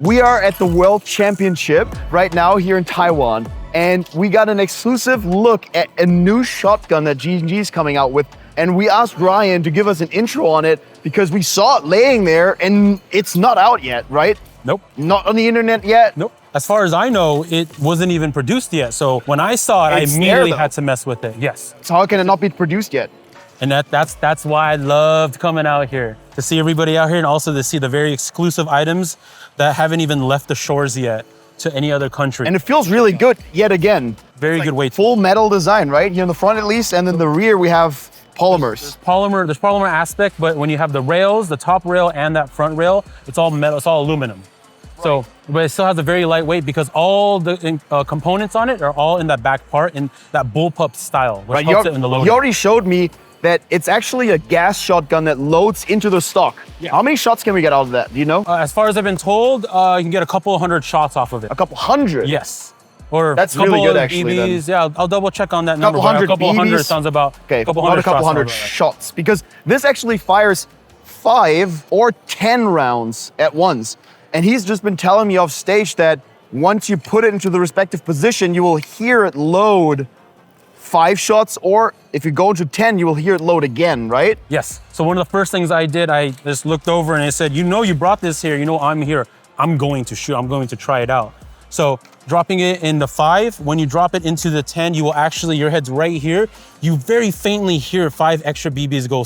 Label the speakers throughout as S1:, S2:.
S1: We are at the World Championship right now here in Taiwan, and we got an exclusive look at a new shotgun that G&G is coming out with. And we asked Ryan to give us an intro on it because we saw it laying there and it's not out yet, right?
S2: Nope.
S1: Not on the internet yet?
S2: Nope. As far as I know, it wasn't even produced yet. So when I saw it,
S1: It's
S2: I immediately
S1: there,
S2: had to mess with it. Yes.
S1: So how can it not be produced yet?
S2: And that's why I loved coming out here, to see everybody out here and also to see the very exclusive items that haven't even left the shores yet to any other country.
S1: And it feels really good yet again.
S2: Very good weight.
S1: Full metal design, right? Here in the front at least, and then the rear we have polymers.
S2: There's polymer aspect, but when you have the rails, the top rail and that front rail, it's all metal, it's all aluminum. So, but it still has a very lightweight because all the components on it are all in that back part in that bullpup style, which helps it in the loading.
S1: You already showed me that it's actually a gas shotgun that loads into the stock.
S2: Yeah.
S1: How many shots can we get out of that? Do you know?
S2: As far as I've been told, you can get a couple hundred shots off of it.
S1: A couple hundred?
S2: Yes. Or
S1: that's
S2: a couple
S1: really good
S2: of
S1: actually.
S2: BBs.
S1: Then.
S2: Yeah, I'll double check on that number.
S1: A couple
S2: hundred sounds about.
S1: Okay,
S2: a couple
S1: hundred shots. Because this actually fires 5 or 10 rounds at once. And he's just been telling me off stage that once you put it into the respective position, you will hear it load 5 shots, or if you go to 10, you will hear it load again, right?
S2: Yes. So one of the first things I did, I just looked over and I said, you know, you brought this here, you know, I'm here. I'm going to shoot, I'm going to try it out. So dropping it in the 5, when you drop it into the 10, you will actually, your head's right here, you very faintly hear 5 extra BBs go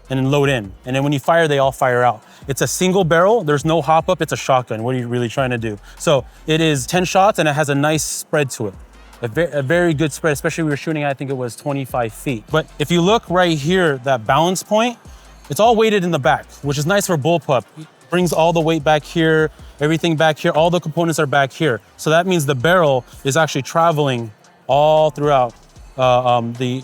S2: and then load in. And then when you fire, they all fire out. It's a single barrel, there's no hop up, it's a shotgun. What are you really trying to do? So it is 10 shots and it has a nice spread to it. A very good spread, especially we were shooting, I think it was 25 feet. But if you look right here, that balance point, it's all weighted in the back, which is nice for bullpup. It brings all the weight back here, everything back here, all the components are back here. So that means the barrel is actually traveling all throughout the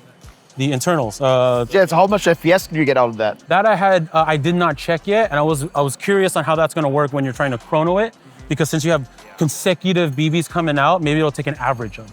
S2: internals.
S1: Yeah, so how much FPS did you get out of that?
S2: That I did not check yet, and I was curious on how that's gonna work when you're trying to chrono it, because since you have consecutive BBs coming out, maybe it'll take an average on it.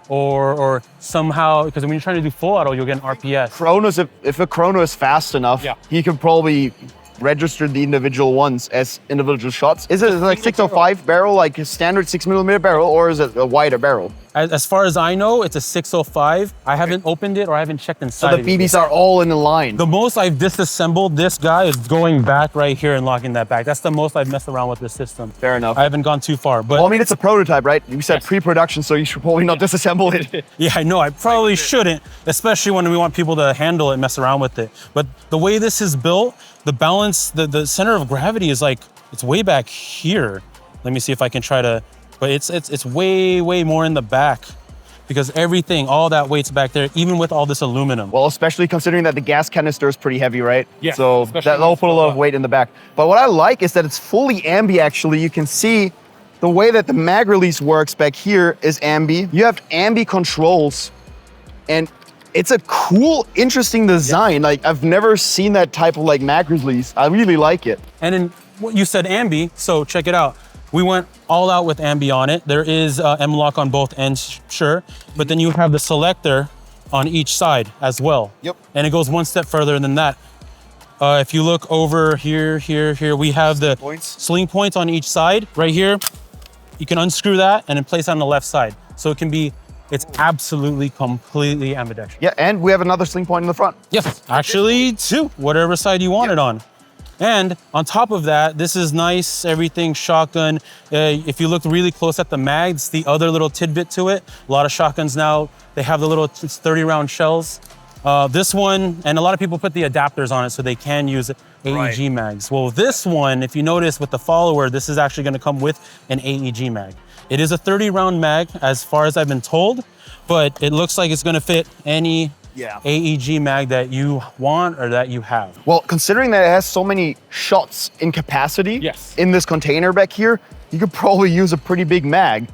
S2: Or somehow, because when you're trying to do full auto, you'll get an RPS.
S1: Chronos, if a chrono is fast enough, you can probably register the individual ones as individual shots. Is it like 605 barrel, like a standard 6mm barrel, or is it a wider barrel?
S2: As far as I know, it's a 605. I haven't opened it or I haven't checked inside.
S1: So the BBs are all in a line.
S2: The most I've disassembled this guy is going back right here and locking that back. That's the most I've messed around with this system.
S1: Fair enough.
S2: I haven't gone too far, but
S1: well, I mean, it's a prototype, right? You said pre-production, so you should probably not disassemble it.
S2: Yeah, I know. I probably shouldn't, especially when we want people to handle it, mess around with it. But the way this is built, the balance, the center of gravity is like, it's way back here. Let me see if I can try to, but it's way more in the back because everything, all that weight's back there, even with all this aluminum.
S1: Well, especially considering that the gas canister is pretty heavy, right?
S2: Yeah.
S1: So that'll put a lot of weight in the back. But what I like is that it's fully Ambi, actually. You can see the way that the mag release works back here is Ambi. You have Ambi controls, and it's a cool, interesting design. Yeah. Like, I've never seen that type of like mag release. I really like it.
S2: And then what you said Ambi, so check it out. We went all out with Ambi on it. There is M-lock on both ends, sure, but then you have the selector on each side as well.
S1: Yep.
S2: And it goes one step further than that. If you look over here, we have the sling points on each side. Right here, you can unscrew that and then place it on the left side. So it can be, it's absolutely, completely ambidextrous.
S1: Yeah, and we have another sling point in the front.
S2: Yes, actually 2, whatever side you want it on. And on top of that, this is nice, everything shotgun. If you look really close at the mags, the other little tidbit to it, a lot of shotguns now, they have the little 30-round shells. This one, and a lot of people put the adapters on it so they can use AEG mags. Well, this one, if you notice with the follower, this is actually gonna come with an AEG mag. It is a 30-round mag, as far as I've been told, but it looks like it's gonna fit any AEG mag that you want or that you have.
S1: Well, considering that it has so many shots in capacity in this container back here, you could probably use a pretty big mag.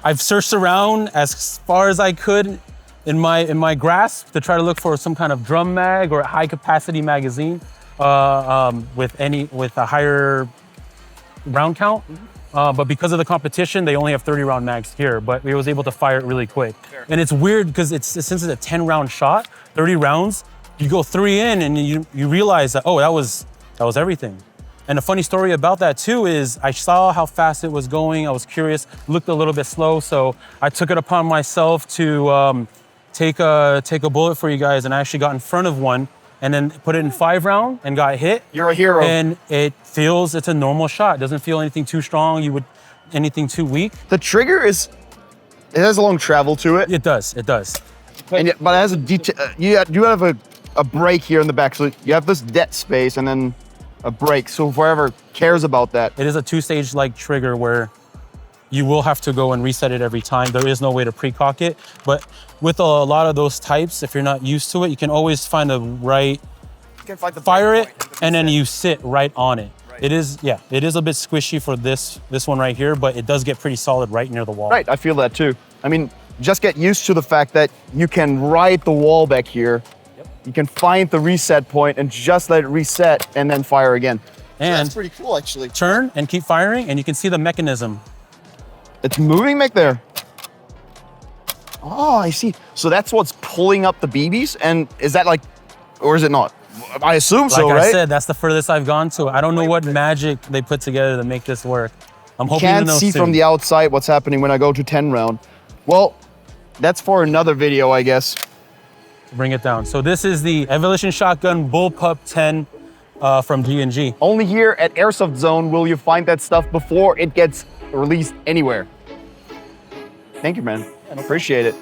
S2: I've searched around as far as I could in my grasp to try to look for some kind of drum mag or a high capacity magazine with a higher round count. But because of the competition, they only have 30 round mags here, but we was able to fire it really quick. Sure. And it's weird because since it's a 10 round shot, 30 rounds, you go 3 in and you realize that, oh, that was everything. And a funny story about that too is I saw how fast it was going. I was curious, looked a little bit slow. So I took it upon myself to take a bullet for you guys, and I actually got in front of one and then put it in 5 round and got hit.
S1: You're a hero.
S2: And it's a normal shot. It doesn't feel anything too strong, anything too weak.
S1: The trigger it has a long travel to it.
S2: It does.
S1: But it has you have a break here in the back. So you have this dead space and then a break. So whoever cares about that.
S2: It is a 2-stage like trigger where you will have to go and reset it every time. There is no way to pre-cock it. But with a lot of those types, if you're not used to it, you can always find the right, fire it, and then you sit right on it. Right. It is a bit squishy for this one right here, but it does get pretty solid right near the wall.
S1: Right, I feel that too. I mean, just get used to the fact that you can ride the wall back here. Yep. You can find the reset point and just let it reset and then fire again.
S2: And
S1: so that's pretty cool, actually.
S2: Turn and keep firing, and you can see the mechanism.
S1: It's moving back there. Oh, I see. So that's what's pulling up the BBs, and is that like, or is it not? I assume so, right?
S2: Like I said, that's the furthest I've gone to. I don't know what magic they put together to make this work. I'm hoping
S1: can't see from the outside what's happening when I go to 10 round. Well, that's for another video, I guess.
S2: Bring it down. So this is the Evolution Shotgun Bullpup-10 from G&G.
S1: Only here at Airsoft Zone will you find that stuff before it gets released anywhere. Thank you, man. I appreciate it.